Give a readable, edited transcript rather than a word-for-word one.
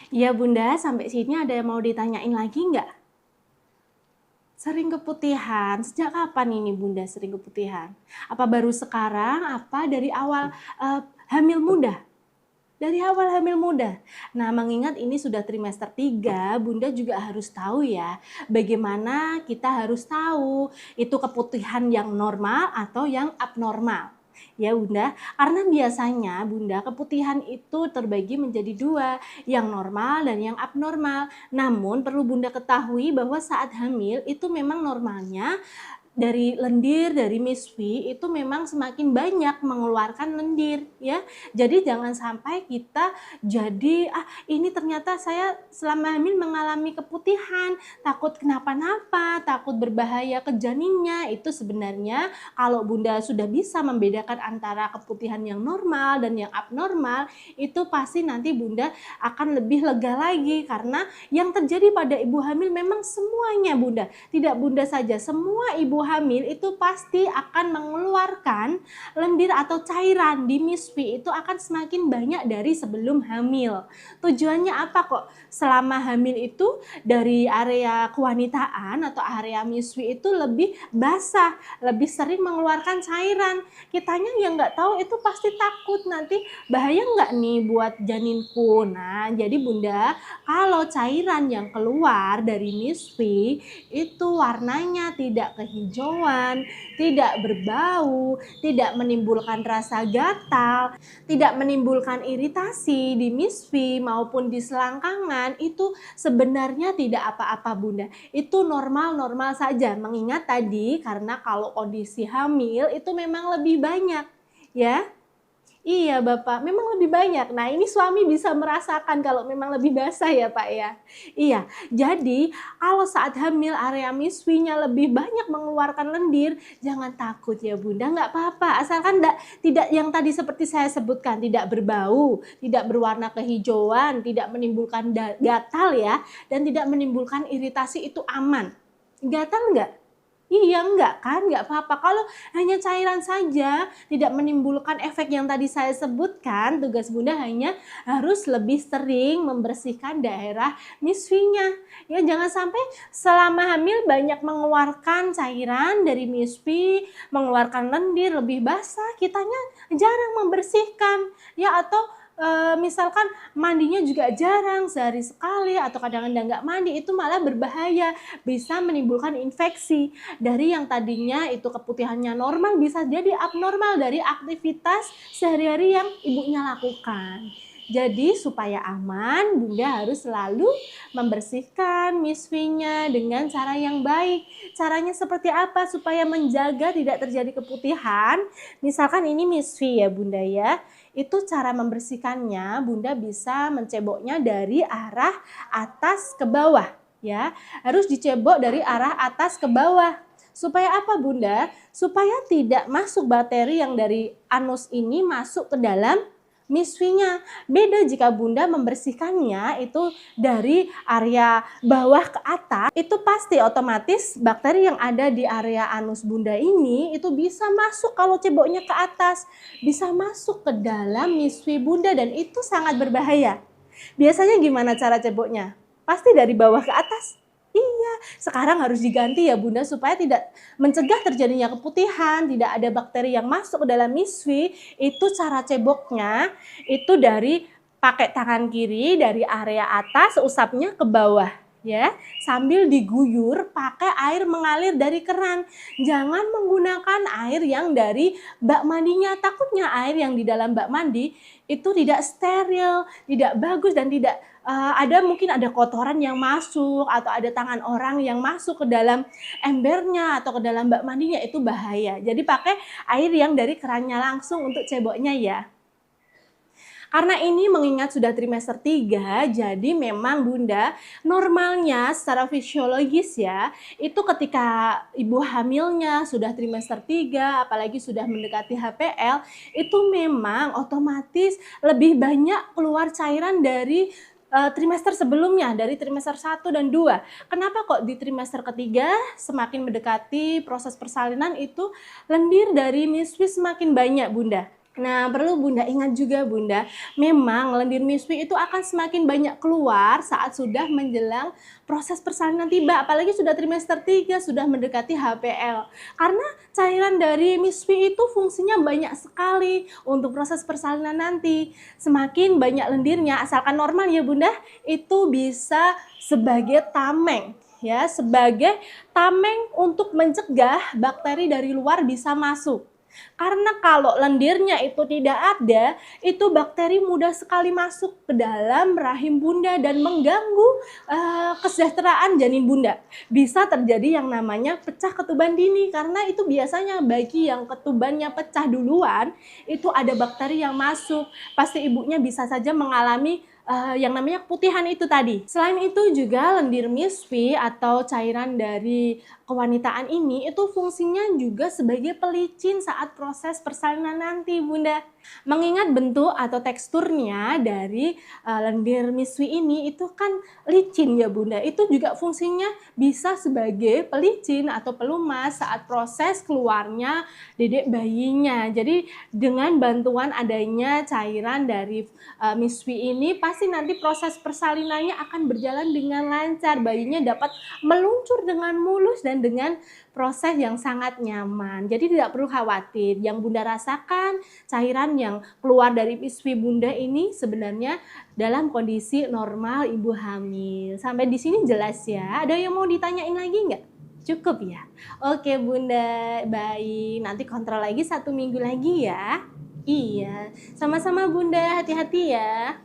Iya Bunda, sampai sini ada yang mau ditanyain lagi nggak? Sering keputihan, sejak kapan ini Bunda sering keputihan? Apa baru sekarang, apa dari awal hamil muda? Dari awal hamil muda. Nah, mengingat ini sudah trimester 3, Bunda juga harus tahu ya, bagaimana kita harus tahu itu keputihan yang normal atau yang abnormal. Ya Bunda, karena biasanya Bunda keputihan itu terbagi menjadi dua, yang normal dan yang abnormal. Namun perlu Bunda ketahui bahwa saat hamil itu memang normalnya dari lendir, dari misfi itu memang semakin banyak mengeluarkan lendir ya. Jadi jangan sampai kita jadi ini ternyata saya selama hamil mengalami keputihan, takut kenapa-napa, takut berbahaya ke janinnya. Itu sebenarnya kalau Bunda sudah bisa membedakan antara keputihan yang normal dan yang abnormal, itu pasti nanti Bunda akan lebih lega lagi karena yang terjadi pada ibu hamil memang semuanya Bunda, tidak Bunda saja, semua ibu hamil itu pasti akan mengeluarkan lendir atau cairan di misfi itu akan semakin banyak dari sebelum hamil. Tujuannya apa kok? Selama hamil itu dari area kewanitaan atau area misfi itu lebih basah, lebih sering mengeluarkan cairan. Kitanya yang nggak tahu itu pasti takut nanti bahaya nggak nih buat janinku. Nah, jadi Bunda, kalau cairan yang keluar dari misfi itu warnanya tidak kehijauan, tidak berbau, tidak menimbulkan rasa gatal, tidak menimbulkan iritasi di misfi maupun di selangkangan, itu sebenarnya tidak apa-apa Bunda. Itu normal-normal saja, mengingat tadi karena kalau kondisi hamil itu memang lebih banyak ya. Iya Bapak, memang lebih banyak. Nah ini suami bisa merasakan kalau memang lebih basah ya Pak ya. Iya, jadi kalau saat hamil area misfinya lebih banyak mengeluarkan lendir, jangan takut ya Bunda, nggak apa-apa. Asalkan tidak yang tadi seperti saya sebutkan, tidak berbau, tidak berwarna kehijauan, tidak menimbulkan gatal ya, dan tidak menimbulkan iritasi itu aman. Gatal nggak? Iya enggak kan, enggak apa-apa. Kalau hanya cairan saja, tidak menimbulkan efek yang tadi saya sebutkan, tugas Bunda hanya harus lebih sering membersihkan daerah misfinya. Ya jangan sampai selama hamil banyak mengeluarkan cairan dari misfi, mengeluarkan lendir lebih basah, kitanya jarang membersihkan. Ya atau misalkan mandinya juga jarang, sehari sekali atau kadang-kadang nggak mandi, itu malah berbahaya, bisa menimbulkan infeksi dari yang tadinya itu keputihannya normal bisa jadi abnormal dari aktivitas sehari-hari yang ibunya lakukan. Jadi supaya aman, Bunda harus selalu membersihkan misfinya dengan cara yang baik. Caranya seperti apa supaya menjaga tidak terjadi keputihan? Misalkan ini misfi ya Bunda ya. Itu cara membersihkannya, Bunda bisa menceboknya dari arah atas ke bawah ya. Harus dicebok dari arah atas ke bawah. Supaya apa Bunda? Supaya tidak masuk bakteri yang dari anus ini masuk ke dalam misfinya. Beda jika Bunda membersihkannya itu dari area bawah ke atas, itu pasti otomatis bakteri yang ada di area anus Bunda ini itu bisa masuk kalau ceboknya ke atas, bisa masuk ke dalam misfi Bunda dan itu sangat berbahaya. Biasanya gimana cara ceboknya? Pasti dari bawah ke atas. Iya, sekarang harus diganti ya Bunda supaya tidak mencegah terjadinya keputihan, tidak ada bakteri yang masuk ke dalam misfi. Itu cara ceboknya, itu dari pakai tangan kiri dari area atas, usapnya ke bawah ya, sambil diguyur pakai air mengalir dari keran. Jangan menggunakan air yang dari bak mandinya, takutnya air yang di dalam bak mandi itu tidak steril, tidak bagus dan tidak ada mungkin ada kotoran yang masuk atau ada tangan orang yang masuk ke dalam embernya atau ke dalam bak mandinya, itu bahaya. Jadi pakai air yang dari kerannya langsung untuk ceboknya ya. Karena ini mengingat sudah trimester 3, jadi memang Bunda normalnya secara fisiologis ya, itu ketika ibu hamilnya sudah trimester 3, apalagi sudah mendekati HPL, itu memang otomatis lebih banyak keluar cairan dari trimester sebelumnya, dari trimester 1 dan 2. Kenapa kok di trimester ketiga semakin mendekati proses persalinan itu lendir dari misfi semakin banyak Bunda? Nah, perlu Bunda ingat juga Bunda, memang lendir miswi itu akan semakin banyak keluar saat sudah menjelang proses persalinan tiba, apalagi sudah trimester 3, sudah mendekati HPL. Karena cairan dari miswi itu fungsinya banyak sekali untuk proses persalinan nanti. Semakin banyak lendirnya, asalkan normal ya Bunda, itu bisa sebagai tameng. Ya, sebagai tameng untuk mencegah bakteri dari luar bisa masuk. Karena kalau lendirnya itu tidak ada, itu bakteri mudah sekali masuk ke dalam rahim Bunda dan mengganggu kesejahteraan janin Bunda. Bisa terjadi yang namanya pecah ketuban dini, karena itu biasanya bagi yang ketubannya pecah duluan, itu ada bakteri yang masuk. Pasti ibunya bisa saja mengalami yang namanya keputihan itu tadi. Selain itu juga lendir miswi atau cairan dari kewanitaan ini itu fungsinya juga sebagai pelicin saat proses persalinan nanti Bunda. Mengingat bentuk atau teksturnya dari lendir miswi ini itu kan licin ya Bunda. Itu juga fungsinya bisa sebagai pelicin atau pelumas saat proses keluarnya dedek bayinya. Jadi dengan bantuan adanya cairan dari miswi ini pasti nanti proses persalinannya akan berjalan dengan lancar. Bayinya dapat meluncur dengan mulus dan dengan proses yang sangat nyaman. Jadi tidak perlu khawatir. Yang Bunda rasakan cairan yang keluar dari miswi Bunda ini sebenarnya dalam kondisi normal ibu hamil. Sampai di sini jelas ya. Ada yang mau ditanyain lagi nggak? Cukup ya? Oke Bunda, baik. Nanti kontrol lagi 1 minggu lagi ya. Iya, sama-sama Bunda, hati-hati ya.